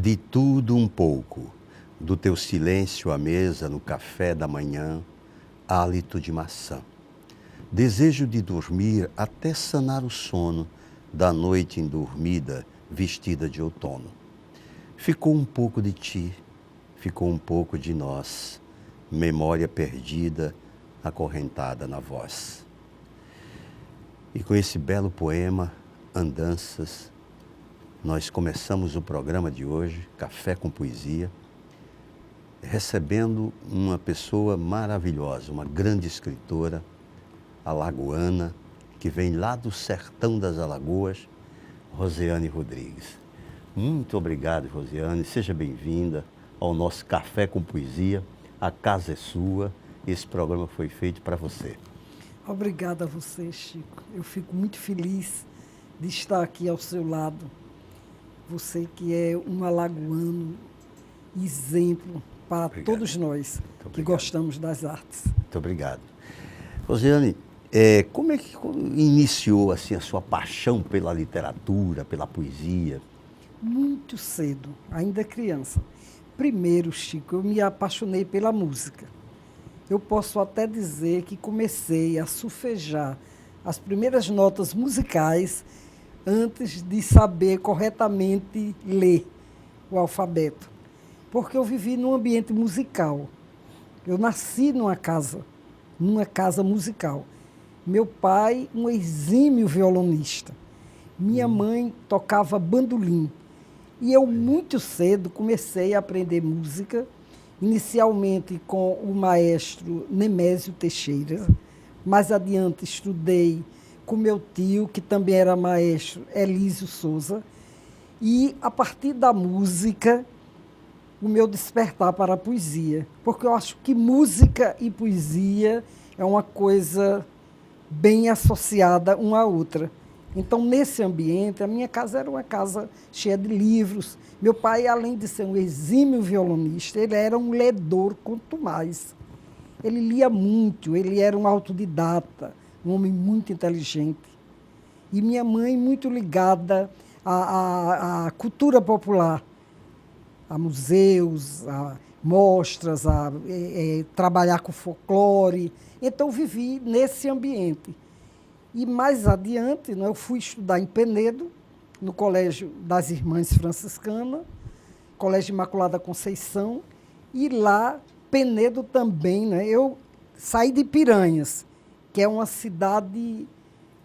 De tudo um pouco, do teu silêncio à mesa no café da manhã, hálito de maçã. Desejo de dormir até sanar o sono da noite endormida, vestida de outono. Ficou um pouco de ti, ficou um pouco de nós, memória perdida, acorrentada na voz. E com esse belo poema, Andanças, nós começamos o programa de hoje, Café com Poesia, recebendo uma pessoa maravilhosa, uma grande escritora, alagoana, que vem lá do sertão das Alagoas, Rosiane Rodrigues. Muito obrigado, Rosiane, seja bem-vinda ao nosso Café com Poesia. A casa é sua, esse programa foi feito para você. Obrigada a você, Chico. Eu fico muito feliz de estar aqui ao seu lado. Você que é um alagoano, exemplo para todos nós que gostamos das artes. Muito obrigado. Rosiane, como é que iniciou assim, a sua paixão pela literatura, pela poesia? Muito cedo, ainda criança. Primeiro, Chico, eu me apaixonei pela música. Eu posso até dizer que comecei a solfejar as primeiras notas musicais antes de saber corretamente ler o alfabeto. Porque eu vivi num ambiente musical. Eu nasci numa casa musical. Meu pai, um exímio violonista. Minha mãe tocava bandolim. E eu, muito cedo, comecei a aprender música, inicialmente com o maestro Nemésio Teixeira. Mais adiante, estudei com meu tio, que também era maestro, Elísio Souza. E, a partir da música, o meu despertar para a poesia. Porque eu acho que música e poesia é uma coisa bem associada uma à outra. Então, nesse ambiente, a minha casa era uma casa cheia de livros. Meu pai, além de ser um exímio violonista, ele era um ledor quanto mais. Ele lia muito, ele era um autodidata, um homem muito inteligente. E minha mãe muito ligada à cultura popular, a museus, a mostras, a trabalhar com folclore. Então, vivi nesse ambiente. E mais adiante, eu fui estudar em Penedo, no Colégio das Irmãs Franciscanas, Colégio Imaculada Conceição, e lá, Penedo também, eu saí de Piranhas, que é uma cidade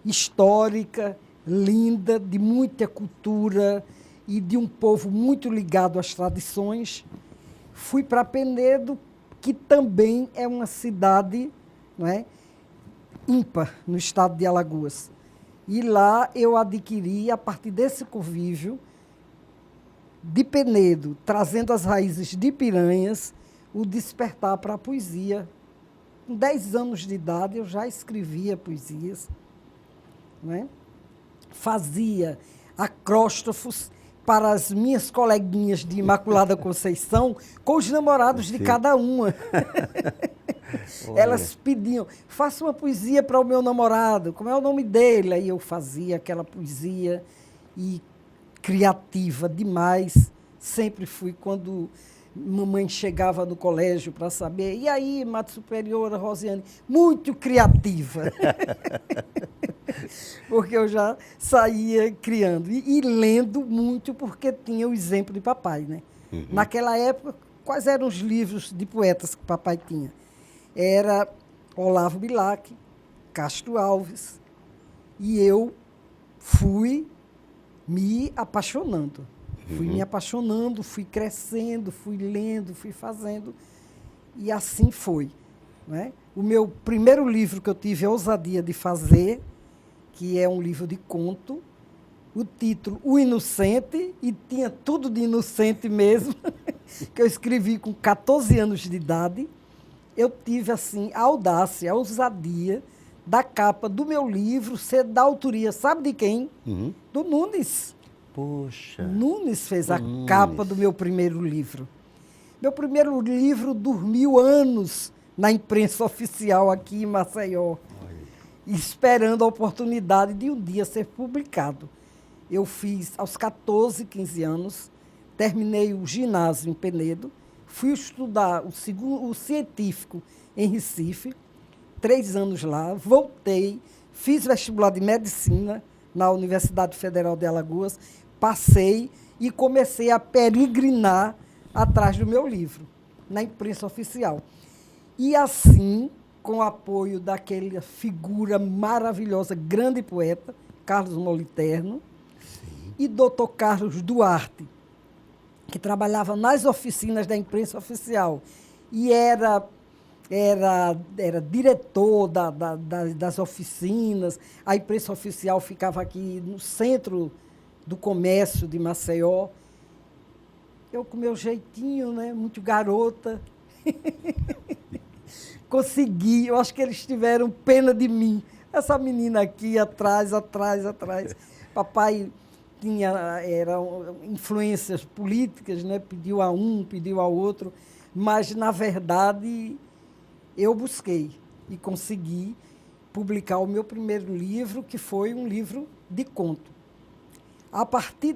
histórica, linda, de muita cultura e de um povo muito ligado às tradições. Fui para Penedo, que também é uma cidade, ímpar no estado de Alagoas. E lá eu adquiri, a partir desse convívio de Penedo, trazendo as raízes de Piranhas, o despertar para a poesia. Com 10 anos de idade, eu já escrevia poesias. Fazia acróstofos para as minhas coleguinhas de Imaculada Conceição, com os namorados de cada uma. Elas pediam, faça uma poesia para o meu namorado, como é o nome dele? Aí eu fazia aquela poesia, e criativa demais. Sempre fui, quando mamãe chegava no colégio para saber, e aí, Mato Superior, Rosiane, muito criativa. Porque eu já saía criando e lendo muito, porque tinha o exemplo de papai, Uhum. Naquela época, quais eram os livros de poetas que papai tinha? Era Olavo Bilac, Castro Alves, e eu fui me apaixonando. Uhum. Fui me apaixonando, fui crescendo, fui lendo, fui fazendo, e assim foi. O meu primeiro livro que eu tive a ousadia de fazer, que é um livro de conto, o título O Inocente, e tinha tudo de inocente mesmo, que eu escrevi com 14 anos de idade. Eu tive, assim, a audácia, a ousadia da capa do meu livro ser da autoria, sabe de quem? Uhum. Do Nunes. Poxa. Nunes fez a capa do meu primeiro livro. Meu primeiro livro dormiu anos na imprensa oficial aqui em Maceió, esperando a oportunidade de um dia ser publicado. Eu fiz, aos 14, 15 anos, terminei o ginásio em Penedo, fui estudar o científico em Recife, 3 anos lá, voltei, fiz vestibular de medicina na Universidade Federal de Alagoas, passei e comecei a peregrinar atrás do meu livro, na imprensa oficial. E assim, com o apoio daquela figura maravilhosa, grande poeta, Carlos Moliterno, e doutor Carlos Duarte, que trabalhava nas oficinas da imprensa oficial e era diretor das oficinas. A imprensa oficial ficava aqui no centro do comércio de Maceió. Eu, com meu jeitinho, né, muito garota, consegui. Eu acho que eles tiveram pena de mim. Essa menina aqui, atrás. Papai eram influências políticas, né? Pediu a um, pediu ao outro, mas, na verdade, eu busquei e consegui publicar o meu primeiro livro, que foi um livro de conto.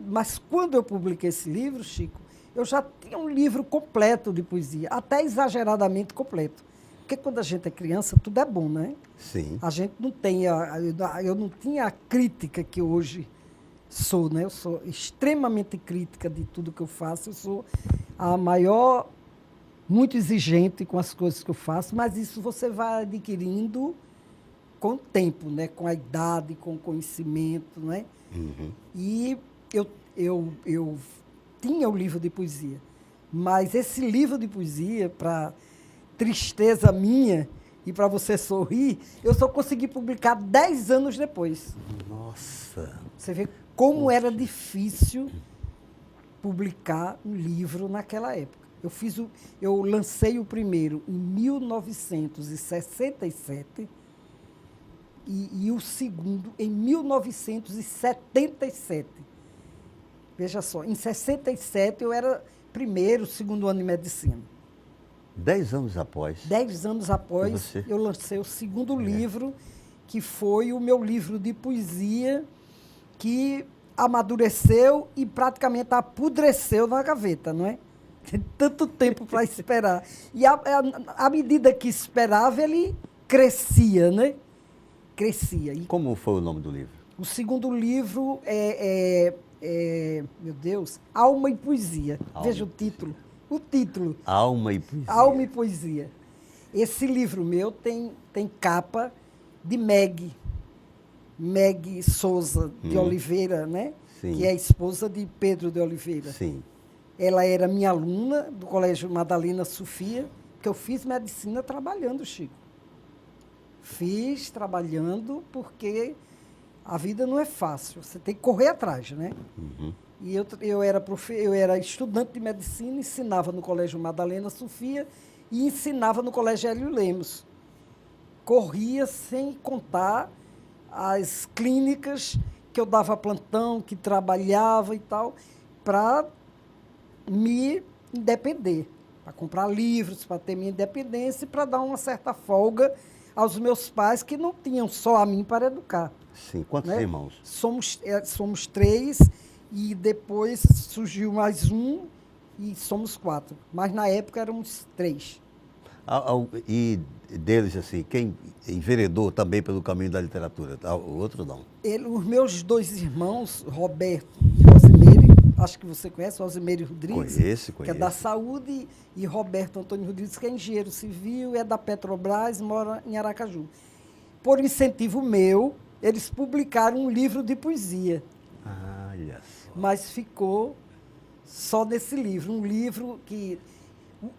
Mas quando eu publiquei esse livro, Chico, eu já tinha um livro completo de poesia, até exageradamente completo. Porque quando a gente é criança, tudo é bom, né? Sim. A gente não tem... Eu não tinha a crítica que hoje sou, né? Eu sou extremamente crítica de tudo que eu faço. Eu sou a maior, muito exigente com as coisas que eu faço, mas isso você vai adquirindo com o tempo, né? Com a idade, com o conhecimento, né? Uhum. E eu tinha o livro de poesia, mas esse livro de poesia, para tristeza minha e para você sorrir, eu só consegui publicar 10 anos depois. Nossa! Você vê como era difícil publicar um livro naquela época. Eu lancei o primeiro em 1967 e o segundo em 1977. Veja só, em 67 eu era primeiro, segundo ano de medicina. 10 anos após. 10 anos após, eu lancei o segundo livro, que foi o meu livro de poesia, que amadureceu e praticamente apodreceu na gaveta, não é? Tem tanto tempo para esperar. E à medida que esperava, ele crescia, né? Crescia. E como foi o nome do livro? o segundo livro meu Deus, Alma e Poesia. Veja o título. O título. Alma e Poesia. Alma e Poesia. Esse livro meu tem capa de Meg Souza de Oliveira, né? Sim. Que é a esposa de Pedro de Oliveira. Sim. Ela era minha aluna do Colégio Madalena Sofia, que eu fiz medicina trabalhando, Chico. Fiz trabalhando porque a vida não é fácil, você tem que correr atrás, né? Uhum. E eu era estudante de medicina, ensinava no Colégio Madalena Sofia e ensinava no Colégio Hélio Lemos. Corria sem contar as clínicas que eu dava plantão, que trabalhava e tal, para me independer, para comprar livros, para ter minha independência e para dar uma certa folga aos meus pais, que não tinham só a mim para educar. Sim. Quantos né? irmãos? Somos 3 e depois surgiu mais um e somos 4. Mas na época éramos 3. E deles, assim, quem enveredou também pelo caminho da literatura? O outro não. Os meus 2 irmãos, Roberto e Rosimeire, acho que você conhece, Rosimeire Rodrigues, Conheço. que é da Saúde, e Roberto Antônio Rodrigues, que é engenheiro civil, é da Petrobras, mora em Aracaju. Por incentivo meu, eles publicaram um livro de poesia. Olha só. Mas ficou só nesse livro. Um livro que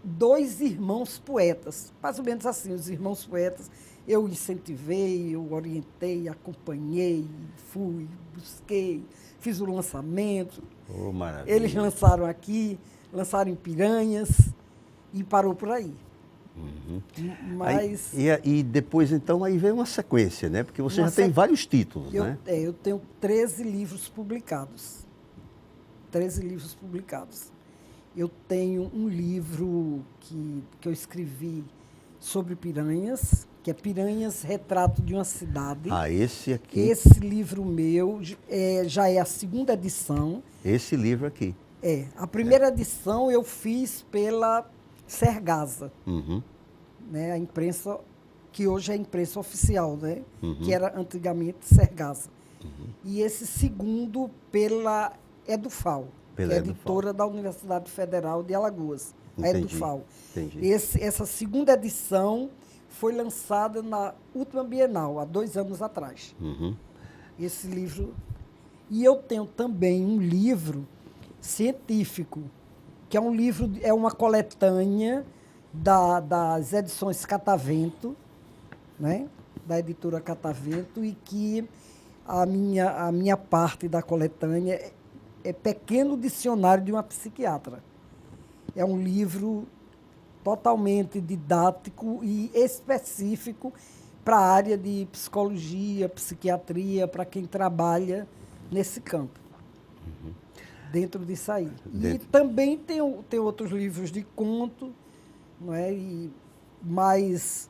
2 irmãos poetas, mais ou menos assim, os irmãos poetas, eu incentivei, eu orientei, acompanhei, fui, busquei, fiz o lançamento. Oh, maravilha. Eles lançaram aqui, lançaram em Piranhas e parou por aí. Uhum. Mas e depois, então, aí vem uma sequência, né? Porque você já tem vários títulos, né? Eu tenho 13 livros publicados. 13 livros publicados. Eu tenho um livro que eu escrevi sobre Piranhas, que é Piranhas, Retrato de uma Cidade. Esse aqui. Esse livro meu já é a 2ª edição. Esse livro aqui. A primeira edição eu fiz pela Sergasa, Uhum. né? A imprensa, que hoje é a imprensa oficial, né? Que era antigamente Sergasa. E esse segundo pela Edufal, Pela que é Edufal. editora da Universidade Federal de Alagoas, a Entendi, Edufal. entendi. Essa segunda edição foi lançada na última Bienal, há 2 anos atrás. Uhum. Esse livro. E eu tenho também um livro científico, que é um livro, é uma coletânea das edições Catavento, né? Da editora Catavento, e que a minha parte da coletânea é Pequeno Dicionário de uma Psiquiatra. É um livro totalmente didático e específico para a área de psicologia, psiquiatria, para quem trabalha nesse campo. Dentro disso aí. E também tem outros livros de conto, não é? Mas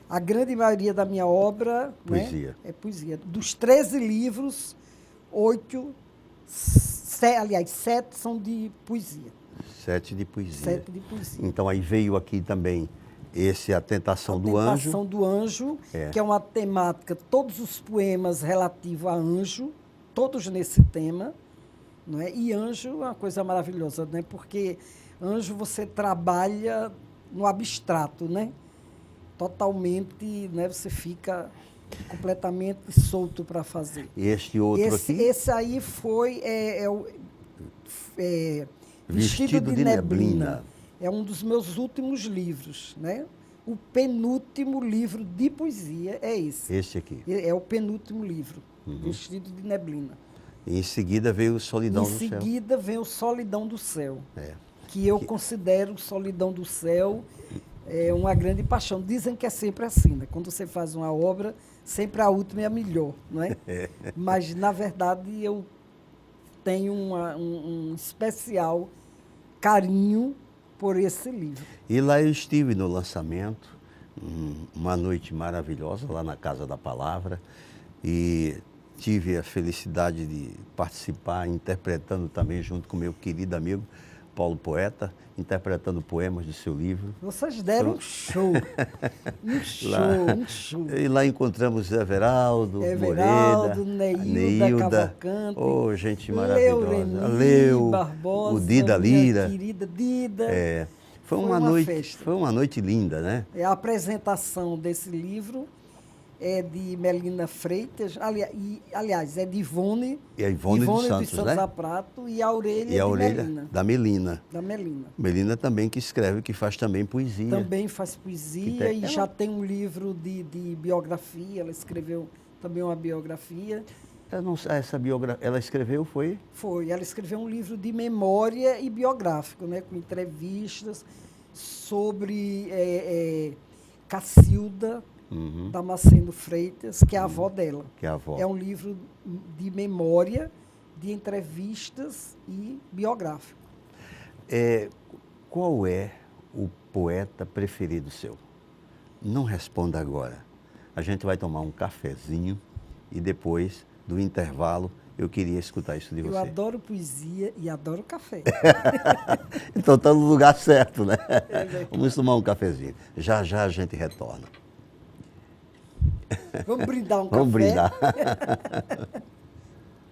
a grande maioria da minha obra, Poesia. né, é poesia. Dos 13 livros, 7 são de poesia. 7 de poesia. 7 de poesia. Então aí veio aqui também esse A Tentação do A Anjo. Tentação do Anjo, que é uma temática, todos os poemas relativos a anjo, todos nesse tema. Não é? E anjo é uma coisa maravilhosa, né? Porque anjo você trabalha no abstrato, né? Totalmente, né? Você fica completamente solto para fazer. E este outro aqui? Esse aí foi Vestido de Neblina. É um dos meus últimos livros, né? O penúltimo livro de poesia é esse. Este aqui. É o penúltimo livro, Vestido de Neblina. E em seguida veio Solidão do Céu. Em seguida vem o Solidão do Céu, É. que eu considero Solidão do Céu uma grande paixão. Dizem que é sempre assim, né? Quando você faz uma obra, sempre a última é a melhor, não é? Mas, na verdade, eu tenho um especial carinho por esse livro. E lá eu estive no lançamento, uma noite maravilhosa lá na Casa da Palavra, e tive a felicidade de participar, interpretando também junto com meu querido amigo Paulo Poeta, interpretando poemas do seu livro. Vocês deram um show, um show. E lá encontramos Everaldo, Everaldo, Moreira, Neilda Cavalcante, oh, gente maravilhosa. Leu Barbosa, o Dida Lira. Querida Dida. Foi uma noite linda, né? A apresentação desse livro é de Melina Freitas, aliás, é de Ivone, dos Santos, né? Aprato, e a orelha e a de orelha Melina. Da Melina. Da Melina. Melina também que escreve, que faz também poesia. Também faz poesia e já tem um livro de biografia, ela escreveu também uma biografia. Eu não sei, essa biografia, ela escreveu, foi? Foi, ela escreveu um livro de memória e biográfico, né, com entrevistas sobre Cacilda Damasceno Freitas, que é a avó dela. Que é a avó. É um livro de memória, de entrevistas e biográfico. Qual é o poeta preferido seu? Não responda agora. A gente vai tomar um cafezinho e depois do intervalo eu queria escutar isso de você. Eu adoro poesia e adoro café. Então está no lugar certo, né? Vamos tomar um cafezinho. Já já a gente retorna. Vamos brindar um café? Vamos brindar.